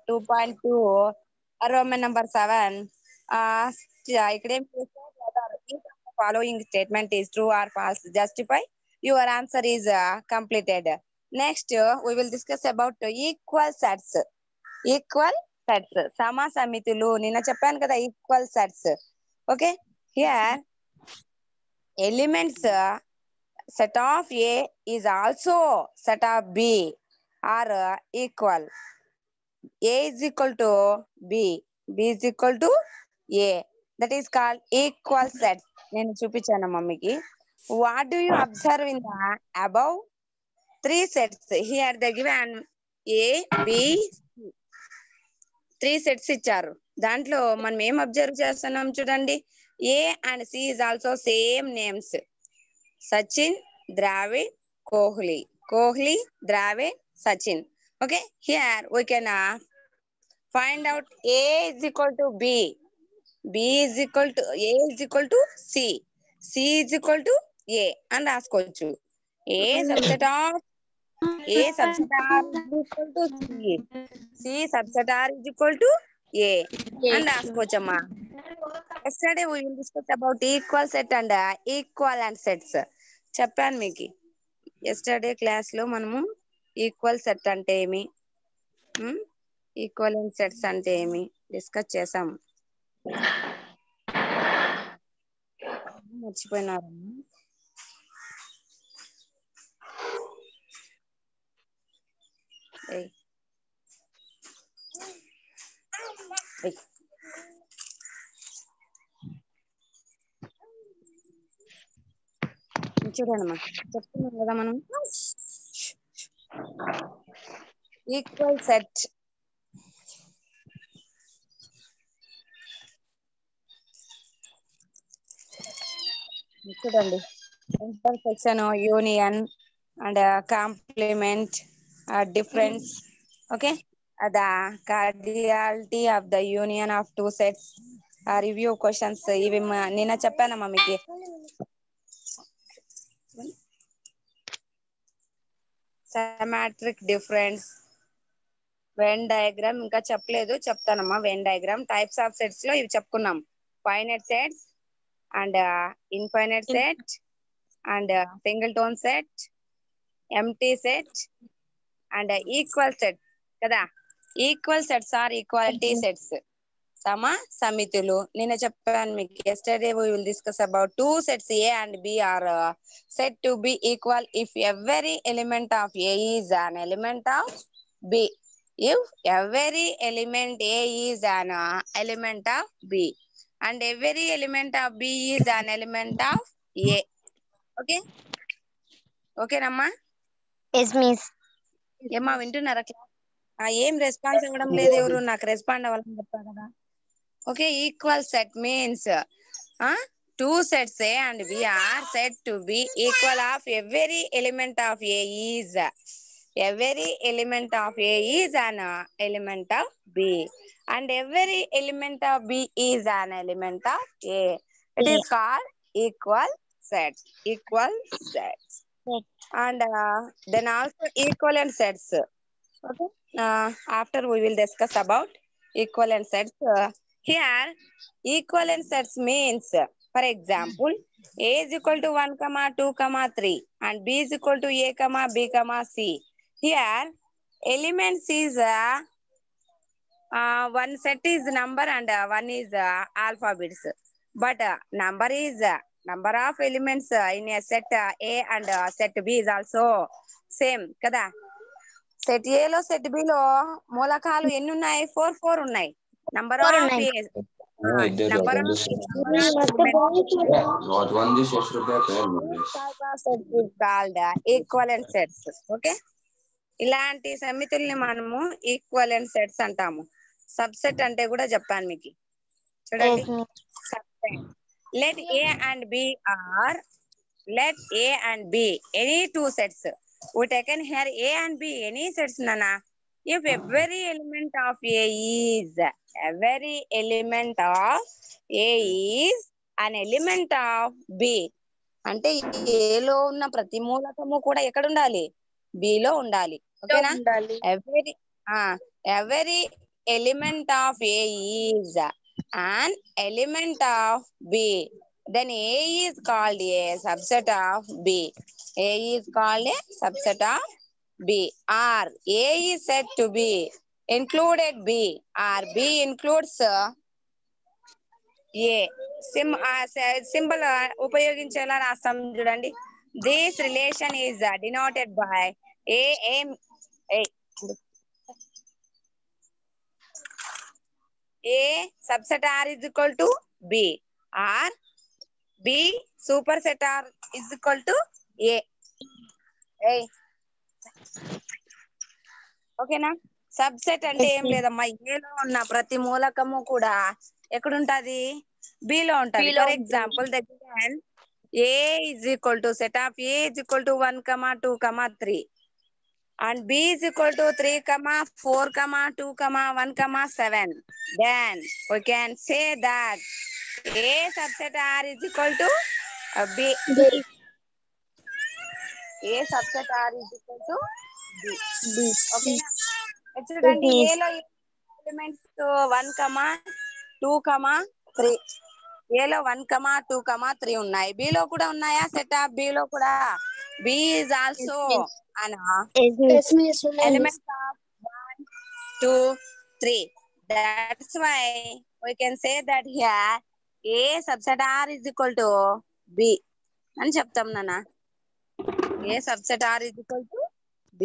2.2 Roman number 7. ఇక్కడ ఏం చేస్తారు following statement is true or false, justify your answer is completed. Next we will discuss about equal sets. Equal sets సమాసమితులు నిన్న చెప్పాను కదా equal sets. Okay, here elements set of A is also set of B are equal. A is equal to B, B is equal to A. That is called equal set. నేను చూపించాను మమ్మీకి. What do you observe in the above three sets? Here they given A, B, C. 3 sets ఇచ్చారు. దాంట్లో మనం ఏం observe చేస్తున్నాం చూడండి. A and C is also same names. Sachin, Dravid, Kohli. Kohli, Dravid, Sachin. Okay, here we can find out A is equal to B. B is equal to A is equal to C. C is equal to A and రాసుకోవచ్చు. A subset of A subset R is equal to C. C subset R is equal to A and రాసుకోవచ్చమ్మా. Yesterday we will discuss about equal set and equivalent sets. చెప్పాను మీకు yesterday class లో మనము equal set అంటే ఏమి, equivalent sets అంటే ఏమి discuss చేసాము. మర్చిపోయినారు. చూడండి చెప్తున్నాం కదా మనం ఈక్వల్ సెట్. చూడండి intersection, union and complement, difference. Okay, the cardinality of the union of two sets, review questions. ఇవి నిన్న చెప్పానమ్మా మీకు. సిమెట్రిక్ డిఫరెన్స్, వెన్ డయాగ్రామ్ ఇంకా చెప్పలేదు, చెప్తానమ్మా. Venn diagram types of sets లో ఇవి చెప్పుకున్నాం. Finite sets and infinite set and singleton set, empty set and equal set కదా. Equal sets or equality sets, సమితులు. నిన్న చెప్పాను మీకు. yesterday we will discuss about two sets A and B are said to be equal if every element of A is an element of B. If every element A is an element of B and every element of B is an element of A. Okay, okay నమ్మా. yes miss. ఏమా వింటున్నారా? ఏం response ఇవ్వడం లేదు ఎవరు. నాకు respond అవ్వాలని చెప్పా కదా. Okay, equal set means two sets A and B are said to be equal of every element of A is an element of B and every element of B is an element of A. It is called equal sets. And then also equivalent sets. Okay, after we will discuss about equivalent sets. Here equivalent sets means, for example, A is equal to 1, 2, 3 and B is equal to A, B, C. Here elements is one set is number and one is alphabets, but number is number of elements in a set A and set B is also same kada. Set A లో set B లో మూలకాలు ఎన్ని ఉన్నాయి? 4 ఉన్నాయి. Number of equivalent sets. Okay, ఇలాంటి సమితుల్ని మనము equivalent sets అంటాము. సబ్సెట్ అంటే కూడా చెప్పాను మీకు. చూడండి, let A and B any two sets. We taken here A and B any sets nana. If every element of A is an element of B, అంటే A లో ఉన్న ప్రతి మూలకము కూడా ఎక్కడ ఉండాలి? B లో ఉండాలి. ఓకేనా? every element of A is an element of B. Then A is called a subset of B. A is called a subset of B. Or A is said to be included B. Or B includes A. Symbol ఉపయోగించేలా రాస్తాం చూడండి. This relation is denoted by A. A subset R is equal to B, or B superset R is equal to A. ఓకేనా? Subset అంటే ఏం లేదమ్మా, ఏలో ఉన్న ప్రతి మూలకము కూడా ఎక్కడుంటది? బిలో ఉంటది. For example A is equal to set of A is equal to 1, 2, 3 and B is equal to 3, 4, 2, 1, 7. Then we can say that A subset R is equal to B. A subset R is equal to B. Okay. చూడండి, A లో elements 1, 2, 3. A లో 1, 2, 3 ఉన్నాయి. B లో కూడా ఉన్నాయా? Set of B లో కూడా B is also an element of 1, 2, 3. That's why we can say that here A subset R is equal to B అని చెప్తాం నాన్న. A subset R is equal to B.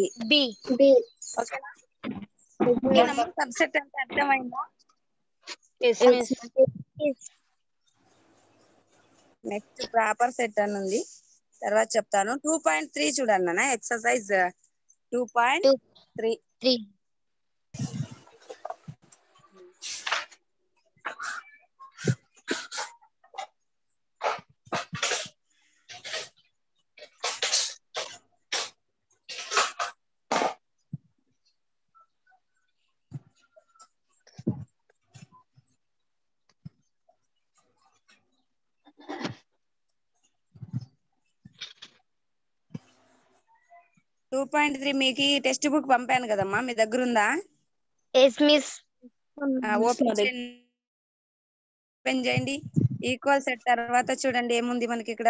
ఓకేనా? Subset అంటే అర్థమైందా? Next proper set అని ఉంది, తర్వాత చెప్తాను. 2.3 చూడండి నాన్న, ఎక్సర్సైజ్ 2.3. మీకు టెక్స్ట్ బుక్ పంపాను కదమ్మా, మీ దగ్గర ఉందా? ఓపెన్ చేయండి. ఈక్వల్ సెట్ తర్వాత చూడండి ఏముంది మనకి ఇక్కడ.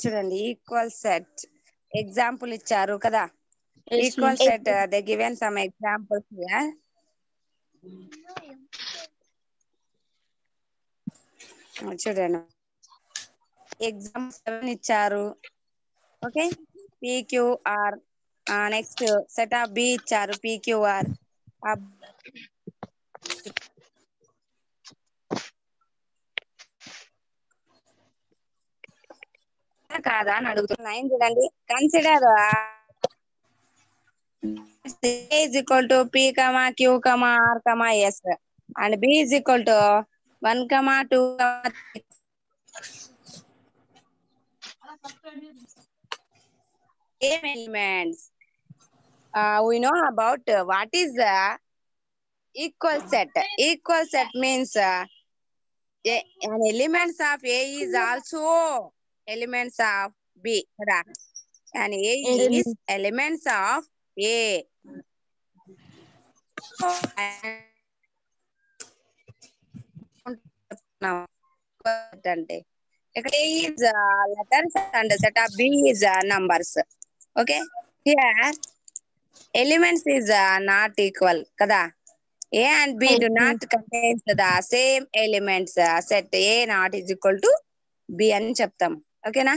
చూడండి, ఈక్వల్ సెట్ ఎగ్జాంపుల్ ఇచ్చారు కదా. Equal set they given some examples here. చూడండి, ఎగ్జాంపుల్ 7 ఇచ్చారు. Okay, PQR. Next set of B ఇచ్చారు, PQR. కాదా అని అడుగుతున్నాయి. చూడండి, consider A is equal to P, Q, R, S and B is equal to 1, 2, 3. Same elements. We know about what is the equal set. Equal set means an elements of A is also elements of B. And A is elements of A. అంటే ఇక్కడ A is letters and set of B is numbers. Okay, here elements is not equal kada. A and B do not contain the same elements. Set A not is equal to B అని చెప్తాం. ఓకేనా?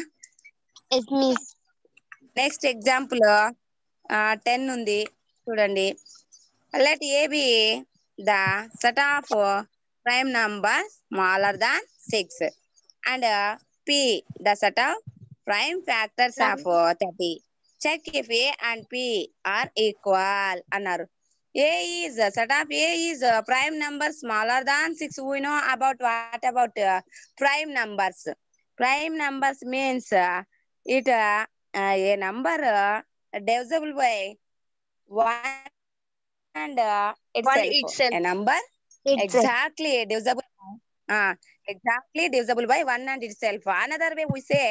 Next example 10 ఉంది చూడండి. Let A be the set of prime number smaller than 6 and P the set of prime factors of 30. Check if A and P are equal అన్నారు. A is set of A is prime number smaller than 6. We know about what about prime numbers. Prime numbers means it a number divisible by 1 and itself. A number exactly divisible exactly divisible by 1 and itself. Another way we say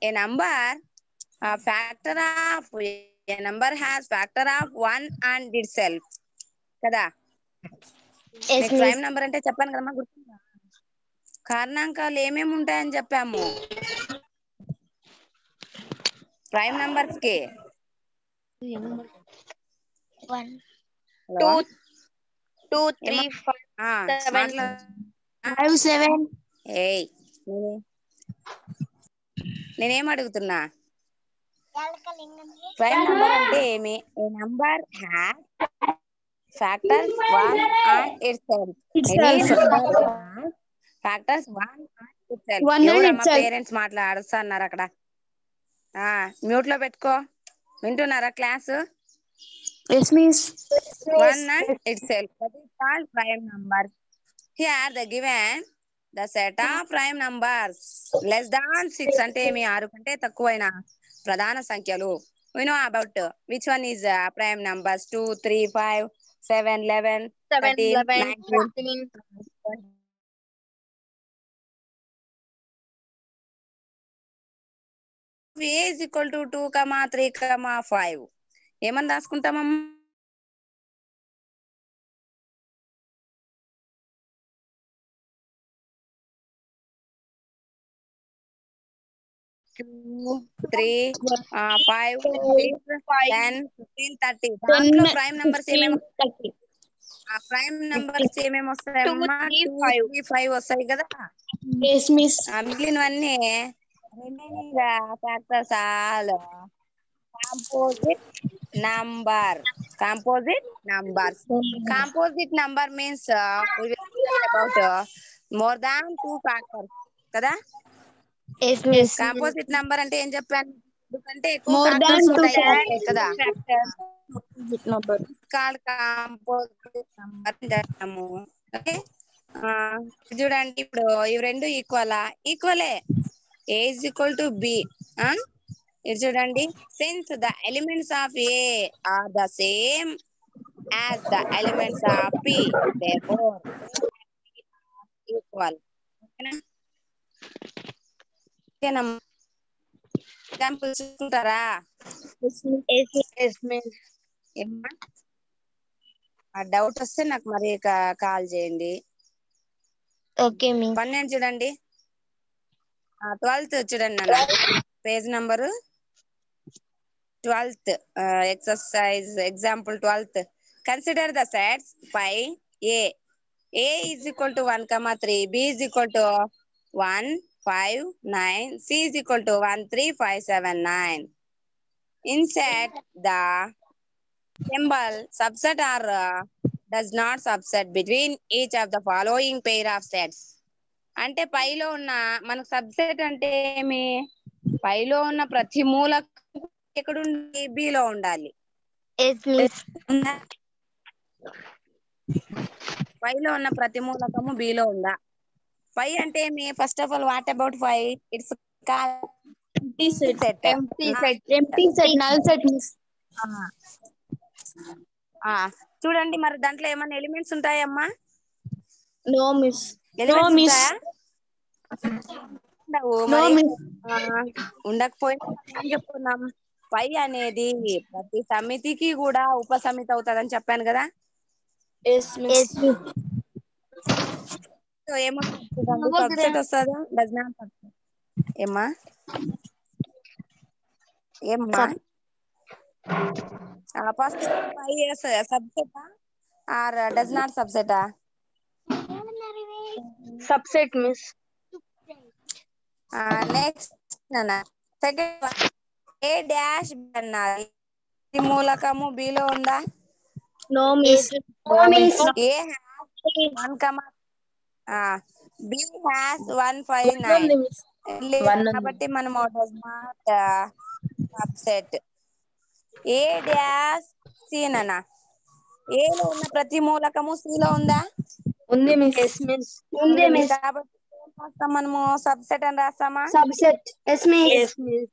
a number factor of a number has factor of 1 and itself కదా. Yes, మీకు miss. Prime number అంటే చెప్పాను కదమ్మా, గుర్తుందా? కారణాంకాలు ఏమేమి ఉంటాయని చెప్పాము prime numbers కి. 1, 2, 2, 3, 5, 7. 5, 7. ఏయ్ నేనేం అడుగుతున్నా, ప్రైమ్ నంబర్ అంటే ఏమి? A number has factors 1 and itself. Any number has factors 1 and itself. ఎవరమ్మా పేరెంట్స్ మాట్లాడుతున్నారు అక్కడ? మ్యూట్ లో పెట్టుకో. వింటున్నారా class? Yes, miss. 1 and itself. That is called prime number. Here the given the set of prime numbers less than 6 అంటే ఏమి? 6 కంటే తక్కువైన ప్రధాన సంఖ్యలు. We know about which one is prime numbers. 2, 3, 5, 7, 11, 13, 19. A is equal to 2, 3, 5. ఏమని రాసుకుంటామమ్మా? 2, 3, 5, 6, 10, 15, 30. దాంట్లో prime numbers ఏమేమి? Prime numbers ఏమేమి వస్తాయమ్మా? 2, 3, 5 వస్తాయి కదా. Yes, miss. మిగిలినవన్నీ remaining factors all composite number. Composite numbers. Composite number means we will discuss about more than 2 factors కదా. Yes, miss. Composite number అంటే ఏం చెప్పాను? ఎందుకంటే ఎక్కువ More than ఫ్యాక్టర్స్ 2 ఉంటాయి factors కదా. Composite number. Call composite number అంటాము. ఓకే, చూడండి ఇప్పుడు ఇవి రెండు ఈక్వలే. A is equal to B. ఇది చూడండి, since the elements of A are the same as the elements of B, therefore equal. ఓకేనా? ఎగ్జాంపుల్ చూసుకుంటారా? Yes, miss. ఏమ్మా డౌట్ వస్తే నాకు మరి కాల్ చేయండి. Okay, miss. 12 చూడండి, 12th చూడండి నాన్న, page number 12th, exercise example 12th. Consider the sets by A is equal to 1, 3, B is equal to 1, 5, 9, C is equal to 1, 3, 5, 7, 9. Insert the symbol subset or does not subset between each of the following pair of sets. అంటే పైలో ఉన్న మనకు subset అంటే ఏమి? పైలో ఉన్న ప్రతి మూలకం ఎక్కడుంది? Below ఉండాలి. Yes, miss. పైలో ఉన్న ప్రతి మూలకము బిలో ఉందా? పై అంటే ఏమి? First of all what about 5? It's Empty set. set. Empty set. Null set, miss. చూడండి, మరి దాంట్లో ఏమైనా ఎలిమెంట్స్ ఉంటాయమ్మా? No, miss. Elements No, miss. ఉంటాయా? ఉండవు. No, మరి miss. ఉండకపోయినా ఏం చెప్పుకున్నాం? పై అనేది ప్రతి సమితికి కూడా ఉపసమితి అవుతుందని చెప్పాను కదా. Yes, miss. సో ఏమొస్తుంది? సబ్సెట్ వస్తుందా? Does not subset. ఏమ్మా first P subset or does not సబ్సెటా? Subset, miss. Next second A dash అన్నది ఈ మూలకము బిలో ఉందా? No, miss. No, miss. A has 1, B has 1, 5, 9 కాబట్టి మనం does not subset. A dash C అన్న ఏలో ఉన్న ప్రతి మూలకము సిలో ఉందా? ఉంది, miss. Yes, miss. ఉంది, miss. కాబట్టి ఏం రాస్తాం మనము? సబ్సెట్ అని రాస్తామా? Subset. Yes, miss. Yes, miss.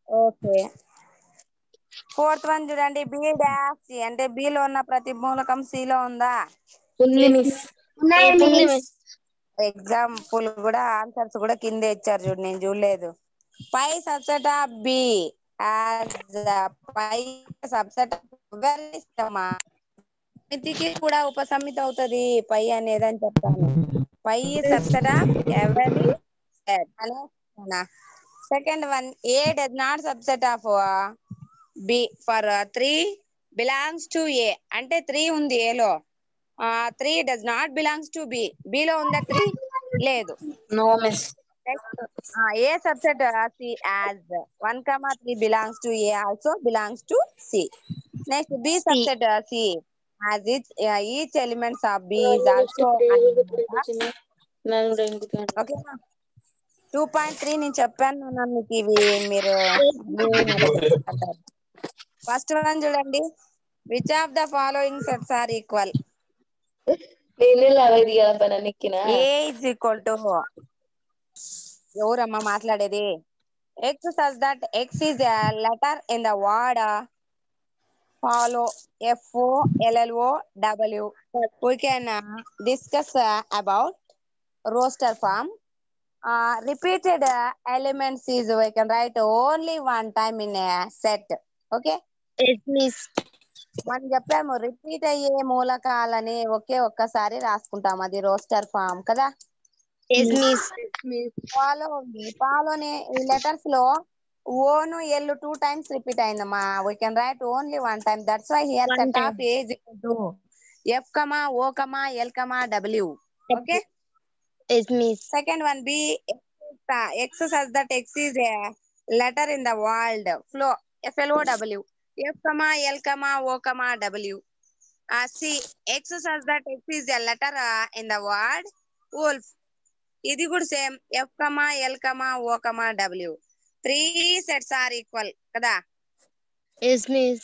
Okay. 4th one చూడండి, బి డాష్ సి అంటే బిలో ఉన్న ప్రతి మూలకం సిలో ఉందా? ఉంది, miss. ఉంది, miss. ఎగ్జాంపుల్ కూడా ఆన్సర్స్ కూడా కింద ఇచ్చారు చూడు, నేను చూడలేదు. Phi subset of B phi subset ఇస్తామా, సమితికి కూడా ఉపసమితి అవుతుంది పై అనేది అని చెప్తాను. Phi subset of every set అనే. Second one, A does not subset of B for 3 belongs to A. అంటే 3 ఉంది ఏలో, 3 does not belongs to B. బిలో ఉందా 3? లేదు. No, miss. A subset C as 1, 3 belongs to A also belongs to C. Next B subset C as each elements of B is also ఓకేనా. 2.3 నేను చెప్పాను మీకు, ఇవి మీరు ఫస్ట్ వన్ చూడండి. Which of the following sets are equal? A is equal to, ఎవరమ్మా మాట్లాడేది? X such that X is a letter in the word follow, FOLLOW. We can discuss about roster form. Repeated elements is we can write only one time in a set. Okay. Yes, miss. మనం చెప్పాము repeat అయ్యే మూలకాలని ఒక్కసారి రాసుకుంటాం, అది roster form కదా. Yes, miss. పాలోని ఈ letters లో ఓను ఎల్ 2 times రిపీట్ అయిందమ్మా. We can write only 1 time. That's why here set of A is equal to F, O, L, W. Okay. Yes, miss. Second one, B, X such that X is a letter in the world flow, FLOW. F, L, O, W. C, X such that X is a letter in the word wolf. ఇది కూడా same, F, L, O, W. 3 sets are equal కదా. Yes, miss.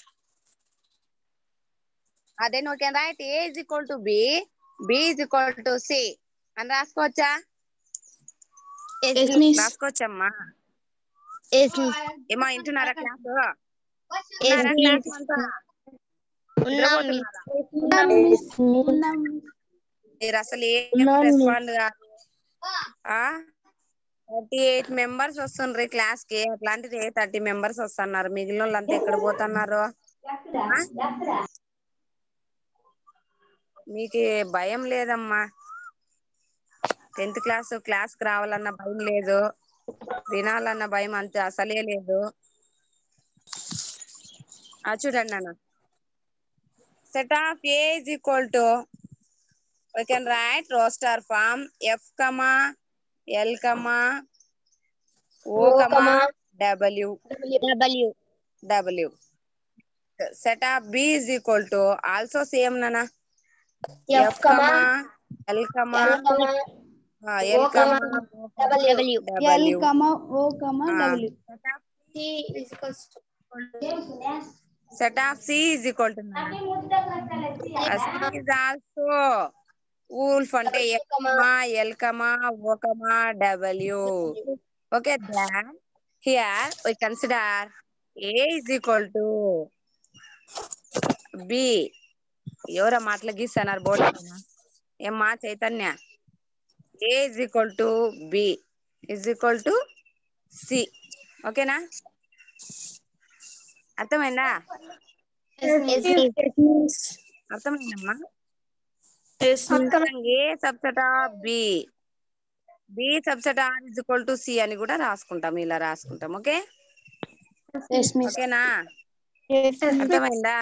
Then we can write A is equal to B, B is equal to C అని రాసుకోవచ్చా? Yes, miss. రాసుకోవచ్చమ్మా. Yes, miss. ఏమో వింటున్నారా class? Yes, class miss. అంతా ఉన్నాం మీరు అసలు ఏం respond కాదు. 38 members వస్తుండ్రి క్లాస్ కి, అట్లాంటిది 30 members వస్తున్నారు, మిగిలిన వాళ్ళంతా ఎక్కడ పోతున్నారు? మీకు భయం లేదమ్మా. 10th క్లాస్ కి రావాలన్న భయం లేదు, వినాలన్న భయం అంతే అసలే లేదు. చూడండి నాన్న, set of A is equal to, we can write roster form F, L, O, W. Set of B is equal to also same nana, F, L, W. Set of C is equal to nana. C is also wolf అంటే F, L, O, W. Okay, then here we consider A is equal to B. ఎవరా మాటలు గీస్తున్నారు board పైన? ఏమ్మా Chaitanya? A is equal to B is equal to C. ఓకేనా? అర్థమైందా? అర్థమైందమ్మా? A subset of B, B subset R is equal to C అని కూడా రాసుకుంటాం, ఇలా రాసుకుంటాం. ఓకే. ఓకేనా? అర్థమైందా?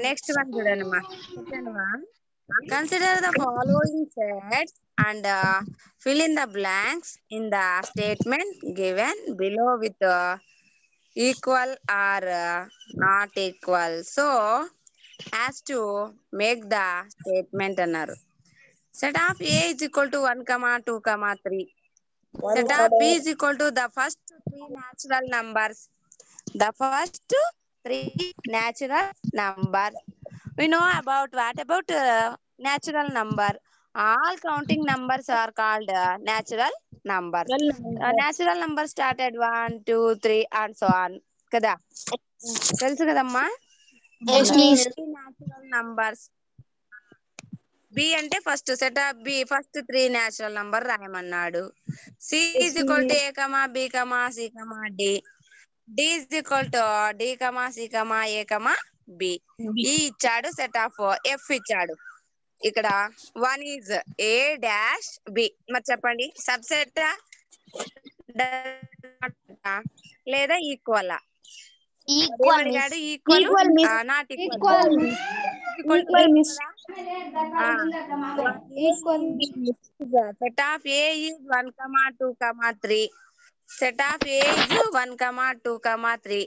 నెక్స్ట్ వన్ చూడండి. Second one, consider the following sets and fill in the blanks in the statement given below with equal or not equal, so as to make the statement అన్నారు. Set of A is equal to 1, 2, 3. Set of B is equal to the first 3 natural numbers. The first 3 natural numbers. We know about what about natural number. All counting numbers are called natural numbers. Natural numbers started 1, 2, 3 and so on. కదా, తెలుసు కదమ్మా? Yes, miss. natural numbers. B అంటే first set of B first 3 natural number రాయమన్నాడు. C is equal to A comma B comma C comma D. D is equal to D comma C comma A comma B. ఈ ఇచ్చాడు, set of F ఇచ్చాడు. ఇక్కడ 1 is a dash B. మరి చెప్పండి subset లేదా equal? ఏమడిగాడు? Equal not equal. Set of A is 1, 2, 3. Set of A is 1, 2, 3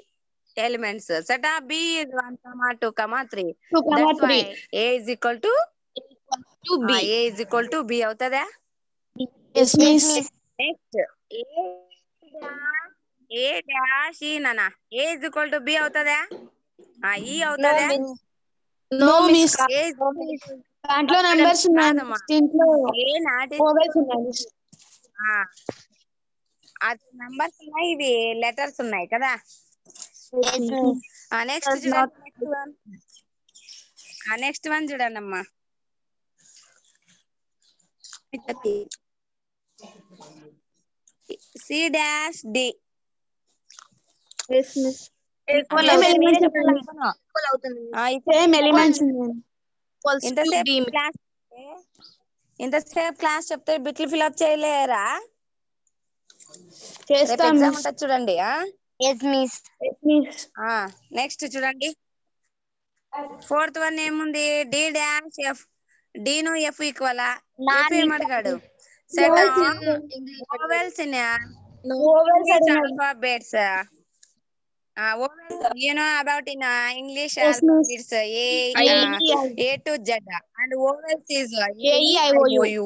elements. Set of B is 1, 2, 3. That's why A is equal to B. A is equal to B అవుతదా? Yes, miss. Next A dash E nana. A is equal to B అవుతదా? E అవుతదా? No, miss. A is దాంట్లో numbers ఉన్నాయి. కాదమ్మా. దీంట్లో A not vowels ఉన్నాయి. అది numbers ఉన్నాయి, ఇవి letters ఉన్నాయి కదా. నెక్స్ట్ చూడండి, నెక్స్ట్ వన్ చూడండి అమ్మా. C dash D. Yes, miss. Same elements చెప్పండి. Same elements ఉన్నాయి. ఇంతసేపు క్లాస్ చెప్తే బిట్లు ఫిల్అప్ చేయలేరా? చేస్తాం ఎగ్జామ్ ఉంటుంది చూడండి. Yes, miss. Yes, miss. Next చూడండి, ఫోర్త్ వన్ ఏముంది? D dash F. డి ను ఎఫ్ ఈక్వల్. ఎఫ్ ఏమడిగాడు? Set vowels in English alphabets. You know about in English alphabets A to Z, and vowels is A E I O U.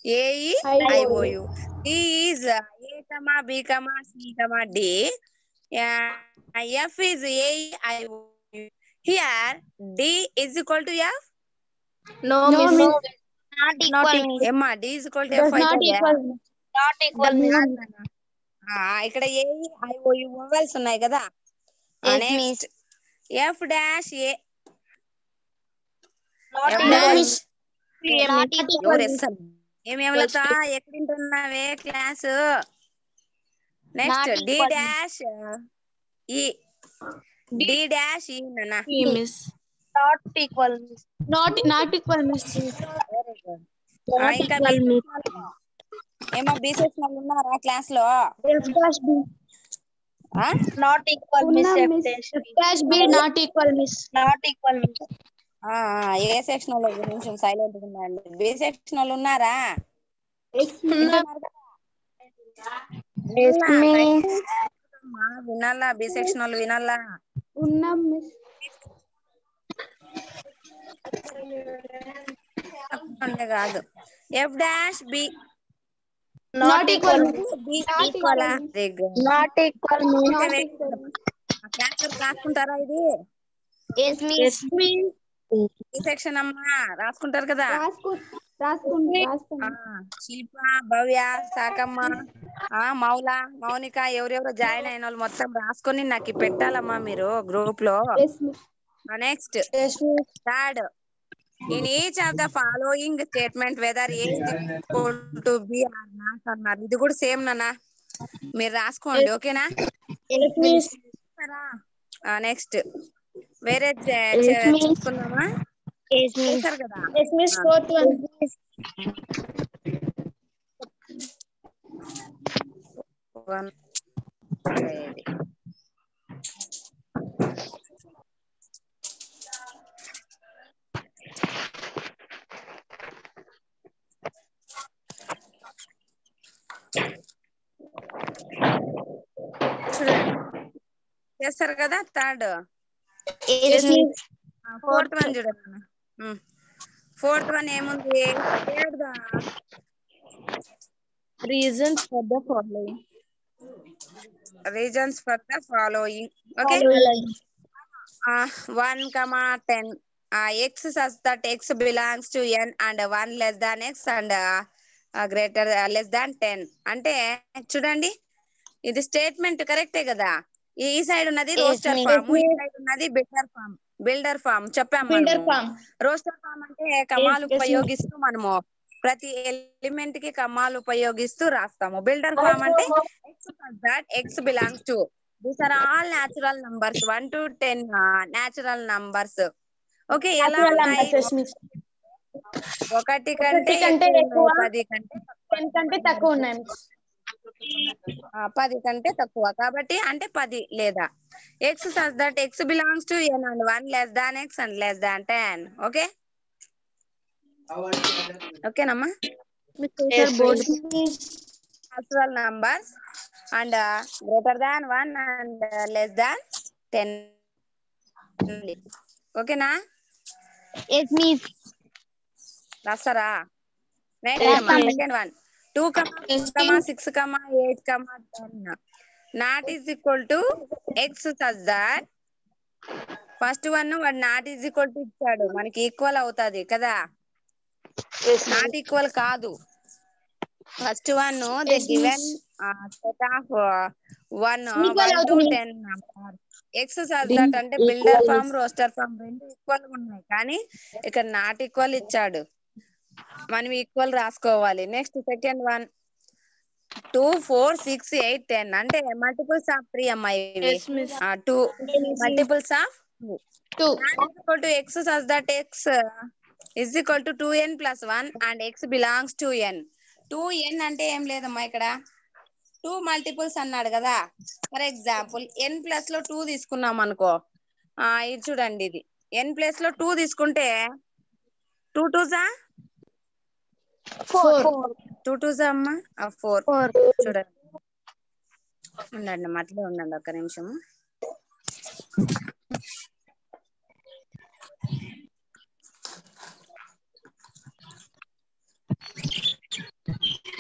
A E I O U. D is A, B, C, D. F is A E I O U. Here D is equal to F. No, miss. Not equal. Emma, D is equal to F. Not equal. Not equal. ఇక్కడ A I O you vowels ఉన్నాయి కదా. Next F dash ఏ. ఏమేమిలతో ఎక్కడింటున్నావే class? Next D dash ఈ. D dash ఈ నాన్న. Not equal. Not equal, miss. ఇంకా ఏమో B section ఉన్నారా class లో? F dash B. Not equal, miss. F dash B not equal, miss. Not equal, miss. A section లో నిమిషం silent గా ఉండండి. బి సెక్షన్ వాళ్ళు ఉన్నారా? వినాలా? బి సెక్షన్ వాళ్ళు వినాలా? ఉన్నాం, మిస్. కాదు. F dash B. Not equal. Not equal. Not equal. Class work రాసుకుంటారా ఇది? Yes, miss. ఈ సెక్షన్ అమ్మా రాసుకుంటారు కదా. శిల్ప, భవ్య, సాకమ్మ, మౌల, మౌనిక ఎవరెవరో జాయిన్ అయిన వాళ్ళు మొత్తం రాసుకొని నాకు పెట్టాలమ్మా మీరు గ్రూప్ లో. Next third, in each of the following statement whether A is equal to B or not అన్నారు. ఇది కూడా సేమ్ నాన్న, మీరు రాసుకోండి. ఓకేనా? నెక్స్ట్ వేరే చూసుకుందామా? చేశారు కదా. చేస్తారు కదా. థర్డ్, ఫోర్త్ వన్ చూడండి. ఫోర్త్ వన్ ఏముంది? Reasons for the following. Reasons for the following. Okay. 1, 10. X such that X belongs to N and 1 less than X and greater less than 10. అంటే చూడండి, ఇది స్టేట్మెంట్ కరెక్టే కదా. ఈ సైడ్ ఉన్నది roster form, ఈ సైడ్ ఉన్నది బెటర్ ఫామ్. బిల్డర్ ఫామ్ చెప్పాం Builder మనము. form. రోస్టర్ ఫామ్ అంటే కమాలు yes, miss. ఉపయోగిస్తూ మనము ప్రతి ఎలిమెంట్ కి కమాలు ఉపయోగిస్తూ రాస్తాము. బిల్డర్ ఫామ్ అంటే x belongs to these are all natural numbers 1 to 10 natural numbers. Okay, ఎలా Natural ఉన్నాయి? numbers, yes, miss. ఒకటి కంటే ఎక్కువ, 10 కంటే 10 కంటే తక్కువ ఉన్నాయి miss. 10 కంటే తక్కువ కాబట్టి అంటే 10 లేదా x such that x belongs to n and 1 less than x and less than 10. Okay ఓకేనమ్మా. Yes, miss. natural numbers and greater than 1 and less than 10. ఓకేనా? Yes, miss. రాస్తారా? Yes, next miss. Second one 2, 4, 6, 8, 10 not is equal to X such that first one వాడు not is equal to ఇచ్చాడు, మనకి equal అవుతుంది కదా. Not equal కాదు. First one the Yes, given miss. Set of 1 Equal 1 to అవుతుంది. 10 number. X such that అంటే builder form roster form రెండు equal ఉన్నాయి, కానీ ఇక్కడ నాట్ ఈక్వల్ ఇచ్చాడు, మనం ఈక్వల్ రాసుకోవాలి. నెక్స్ట్ సెకండ్ వన్ 2, 4, 6, 8, 10 అంటే మల్టిపుల్స్ ఆఫ్ 3 అమ్మా ఇవి. Yes, miss. 2 multiples of 2. 2. x such that x is equal to 2n plus 1 and x belongs to n. 2n అంటే ఏం లేదమ్మా, ఇక్కడ 2 మల్టిపుల్స్ అన్నాడు కదా. ఫర్ ఎగ్జాంపుల్ n ప్లస్ లో 2 తీసుకున్నాం అనుకో, ఇది చూడండి, ఇది n ప్లస్ లో 2 తీసుకుంటే 2 2s 4. 2 2s అమ్మా 4. 4. చూడండి, ఉండండి అట్లే ఉండండి ఒక్క నిమిషము.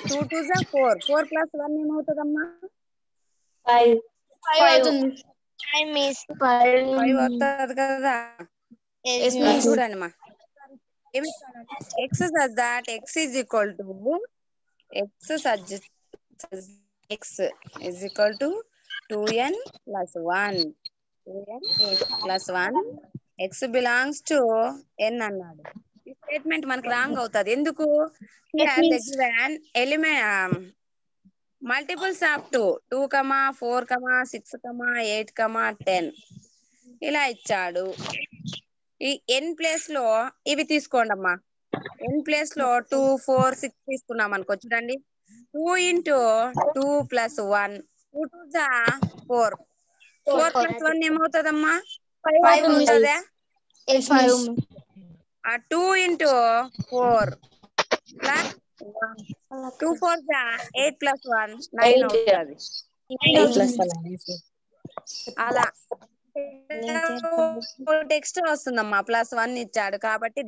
2 2s 4. 4 plus 1 ఏమవుతుందమ్మా? 5. 5 అవుతుంది. 5 miss. 5 అవుతుంది కదా. Yes, miss. చూడండి మా ఏమి x such that x is equal to x such x is equal to 2n plus 1 2n plus 1 x belongs to n అన్నాడు. ఈ స్టేట్మెంట్ మనకు రాంగ్ అవుతుంది. ఎందుకు? Here the given element multiples of 2 2, 4, 6, 8, 10 ఇలా ఇచ్చాడు. ఈ n ప్లేస్ లో ఇవి తీసుకోండి అమ్మా. n ప్లేస్ లో 2, 4, 6 తీసుకున్నాం అనుకో, చూడండి 2 into 2 plus 1 2 2s 4. 4 plus 1 ఏమవుతుందమ్మా? 5 అవుతుందా? 2 into 4 plus 2 4s 8 plus 1 9 అవుతుంది. అలా టెక్స్ట్ వస్తుందమ్మా. ప్లస్ 1 ఇచ్చాడు కాబట్టి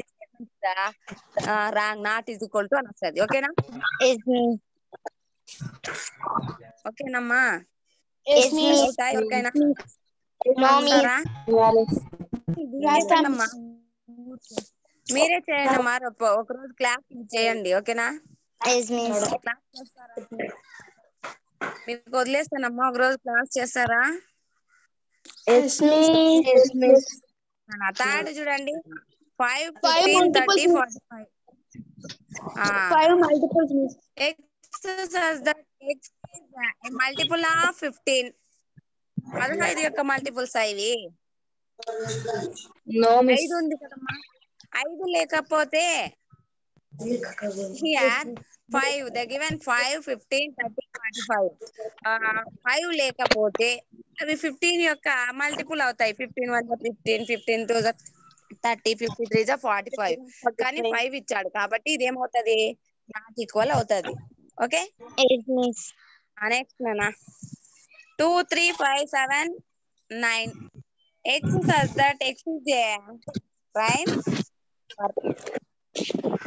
wrong, not is equal to అని వస్తుంది. ఓకేనా? ఓకేనమ్మా. ఎవరికైనా మీరే చేయండి అమ్మా. ఒక రోజు క్లాస్ చేయండి. ఓకేనా? క్లాస్ చేస్తారా? మీకు వదిలేస్తానమ్మా, ఒక రోజు క్లాస్ చేస్తారా? థర్డ్ చూడండి 5, 15, 30, 45. 5 multiples miss. X such that x is a multiple of 15. 15 యొక్క మల్టిపుల్స్ ఇవి. 5 ఉంది కదమ్మా. 5 లేకపోతే here 5 the given 5, 15, 30, 45. 5 లేకపోతే అవి 15 యొక్క మల్టిపుల్ అవుతాయి. 15 1 15, 15 2 30, 53 45. కానీ 5 ఇచ్చాడు కాబట్టి ఇదేమవుతుంది? నాట్ ఈక్వల్ అవుతుంది. ఓకే, నెక్స్ట్ నానా 2, 3, 5, 7, 9. X such that x is a prime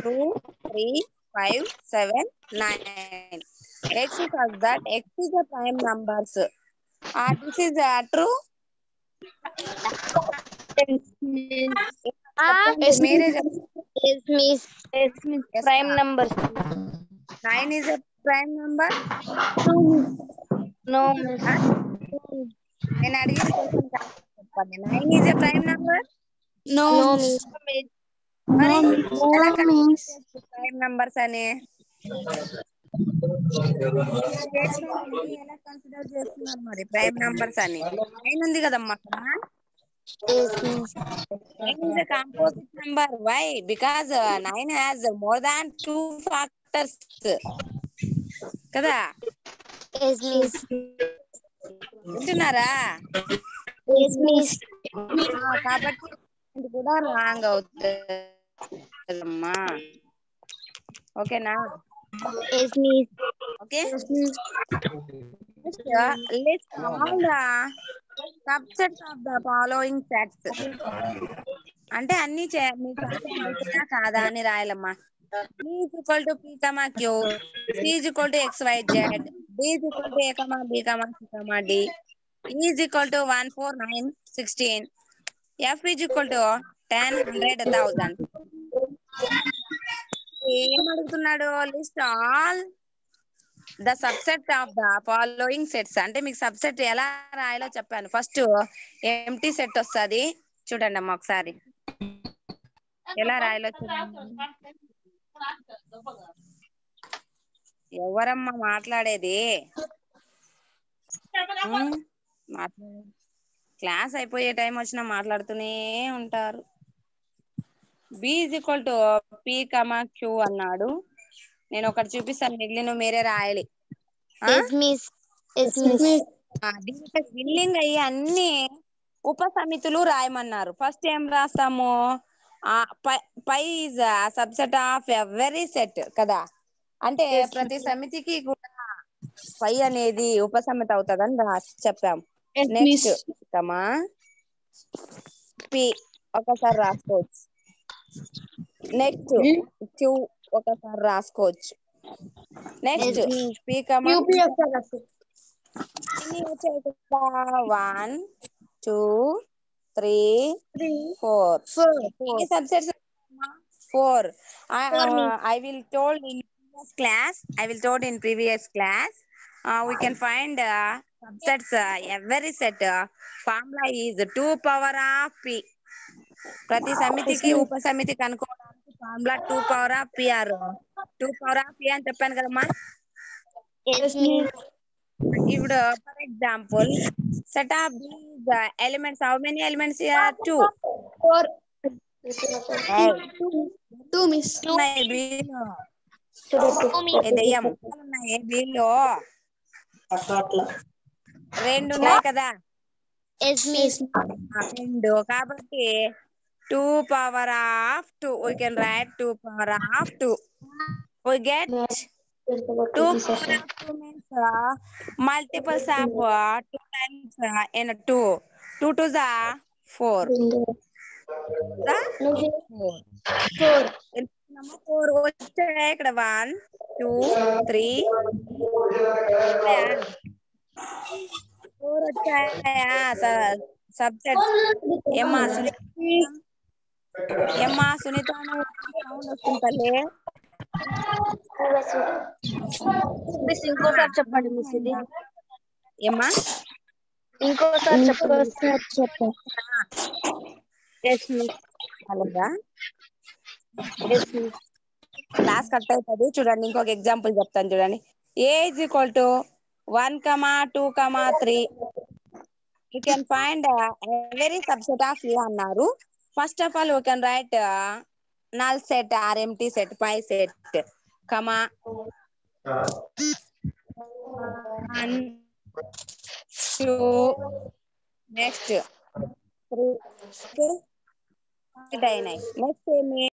2, 3, 5, 7, 9. X such that x is a prime numbers. This is true. మీరే Prime number. 9 is a prime number. No. నేను అడిగిన క్వశ్చన్ చెప్పండి. 9 is a prime number. No, miss. మరి No, ఎలా miss. Prime numbers అని statement ని ఎలా consider చేస్తున్నారు మరి ప్రైమ్ నంబర్స్ అని 9 ఉంది కదమ్మా అక్కడ Yes, miss. 9 is a composite number. Why? Because 9 has more than 2 factors. కదా Yes, miss. వింటున్నారా Yes, miss. కాబట్టి ఇది కూడా రాంగ్ అవుతుందమ్మా ఓకేనా Yes, miss. Okay Yes, miss. List all the subsets of the following sets అంటే అన్ని మీ సాధ్యం అవుతుందా కాదా అని రాయాలమ్మా B is equal to P, Q. C is equal to X, Y, Z. D is equal to A, B, C, D. E is equal to 1, 4, 9, 16. F is equal to 10, 100, 1000. ఏం అడుగుతున్నాడు list all the subset of the following sets అంటే మీకు subset ఎలా రాయాలో చెప్పాను first empty set వస్తుంది చూడండి అమ్మా ఒకసారి ఎలా రాయాలో చూడండి ఎవరమ్మా మాట్లాడేది క్లాస్ అయిపోయే టైం వచ్చినా మాట్లాడుతూనే ఉంటారు B is equal to P Q అన్నాడు నేను ఒకటి చూపిస్తాను మిగిలిన మీరే రాయాలి Yes, miss. Yes, miss. దీనికి ఫిల్లింగ్ అయ్యి అన్ని ఉపసమితులు రాయమన్నారు ఫస్ట్ ఏం రాస్తాము phi is subset of every set కదా అంటే ప్రతి సమితికి కూడా పై అనేది ఉపసమితి అవుతుందని చెప్పాం నెక్స్ట్ కమా పి ఒకసారి రాసుకోవచ్చు నెక్స్ట్ క్యూ ఒకసారి రాసుకోవచ్చు నెక్స్ట్ పి కమా ఇన్ని వచ్చాయి 1 2 3 4 ఈ subsets 4 I will told in previous class we can find subsets every set formula is 2 power of p ప్రతి సమితికి ఉపసమితి కనుక్కోవడానికి formula 2 power of p or 2 power of p అని చెప్పాను కదమ్మా Yes, miss. ఇప్పుడు for example set of these elements how many elements here 2 4. hey 2, miss. ఉన్నాయి below దెయ్యం ఉన్నాయి బిలో రెండు ఉన్నాయి కదా Yes, miss. రెండు కాబట్టి 2 power of 2 we can write 2 power of 2 we get 2 power of 2 means multiples of 2 times in 2 2 to the 4 4 వచ్చాయి ఇక్కడ 1 2 3 4 వచ్చాయా సబ్జెక్ట్ ఏమ్మా సునీత సౌండ్ వస్తుంది తల్లి మిస్ ఇంకోసారి చెప్పండి మిస్ ఇది ఏమ్మా ఇంకోసారి చెప్పండి అలాగా Yes, miss. క్లాస్ కట్ అవుతుంది చూడండి ఇంకొక ఎగ్జాంపుల్ చెప్తాను చూడండి ఏ is equal to 1, 2, 3 you can find every subset of A అన్నారు first of all we can write null set or empty set pi set comma 1 2 next 3 okay next